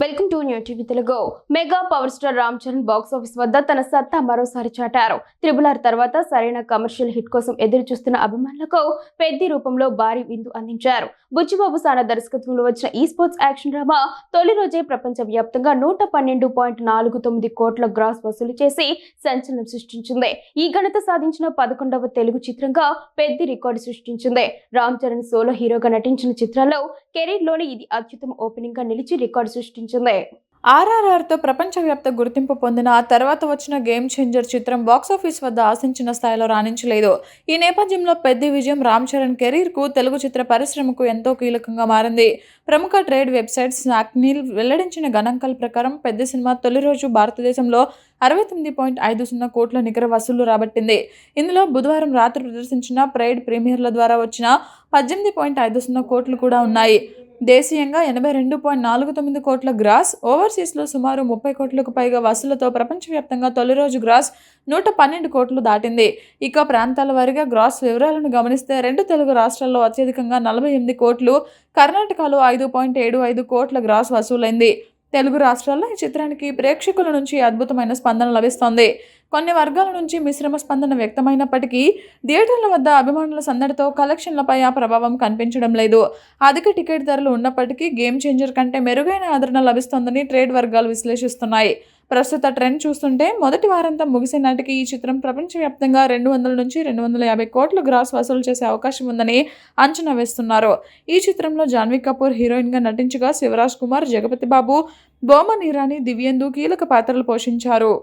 Welcome to new TV Telugu. Mega power star Ram Charan box office వద్ద తన సత్తా మరోసారి చాటారు. RRR తర్వాత సరైన కమర్షియల్ హిట్ కోసం ఎదురు చూస్తున్న అభిమానులకు పెద్ది రూపంలో భారీ విందు అందించారు. బుచ్చిబాబు సానా దర్శకత్వంలో వచ్చిన ఈ స్పోర్ట్స్ యాక్షన్ డ్రామా తొలి రోజే ప్రపంచ వ్యాప్తంగా 112.49 కోట్ల గ్రాస్ వసూలు చేసి సంచలనం సృష్టించింది. ఈ ఘనత సాధించిన 11వ తెలుగు చిత్రంగా పెద్ది రికార్డు సృష్టించింది. రామ్ చరణ్ సోలో హీరోగా నటించిన చిత్రాల్లో కెరీర్ లోని ఇది అత్యుత్తమ ఓపెనింగ్ గా నిలిచి రికార్డు సృష్టించింది. RRRతో ప్రపంచవ్యాప్త గుర్తింపు పొందిన ఆ తర్వాత వచ్చిన గేమ్ చేంజర్ చిత్రం బాక్సాఫీస్ వద్ద ఆశించిన స్థాయిలో రాణించలేదు. ఈ నేపథ్యంలో పెద్ది విజయం రామ్ చరణ్ కెరీర్కు, తెలుగు చిత్ర పరిశ్రమకు ఎంతో కీలకంగా మారింది. ప్రముఖ ట్రేడ్ వెబ్సైట్ స్నాక్నీల్ వెల్లడించిన గణాంకాల ప్రకారం పెద్ది సినిమా తొలి రోజు భారతదేశంలో 69.50 కోట్ల నికర వసూళ్లు రాబట్టింది. ఇందులో బుధవారం రాత్రి ప్రదర్శించిన ప్రైడ్ ప్రీమియర్ల ద్వారా వచ్చిన 18.50 కోట్లు కూడా ఉన్నాయి. దేశీయంగా 82.49 కోట్ల గ్రాస్, ఓవర్సీస్లో సుమారు 30 కోట్లకు పైగా వసూళ్లతో ప్రపంచవ్యాప్తంగా తొలి రోజు గ్రాస్ 112 కోట్లు దాటింది. ఇక ప్రాంతాల వారీగా గ్రాస్ వివరాలను గమనిస్తే రెండు తెలుగు రాష్ట్రాల్లో అత్యధికంగా 48 కోట్లు, కర్ణాటకలో 5.75 కోట్ల గ్రాస్ వసూలైంది. తెలుగు రాష్ట్రాల్లో ఈ చిత్రానికి ప్రేక్షకుల నుంచి అద్భుతమైన స్పందన లభిస్తోంది. కొన్ని వర్గాల నుంచి మిశ్రమ స్పందన వ్యక్తమైనప్పటికీ థియేటర్ల వద్ద అభిమానుల సందడితో కలెక్షన్లపై ఆ ప్రభావం కనిపించడం లేదు. అధిక టికెట్ ధరలు ఉన్నప్పటికీ గేమ్ చేంజర్ కంటే మెరుగైన ఆదరణ లభిస్తోందని ట్రేడ్ వర్గాలు విశ్లేషిస్తున్నాయి. ప్రస్తుత ట్రెండ్ చూస్తుంటే మొదటి వారాంతం ముగిసే నాటికి ఈ చిత్రం ప్రపంచవ్యాప్తంగా 200 నుంచి 250 కోట్ల గ్రాస్ వసూలు చేసే అవకాశం ఉందని అంచనా వేస్తున్నారు. ఈ చిత్రంలో జాన్వీ కపూర్ హీరోయిన్గా నటించగా శివరాజ్ కుమార్, జగపతి బాబు, బోమన్ ఇరానీ, దివ్యేందు కీలక పాత్రలు పోషించారు.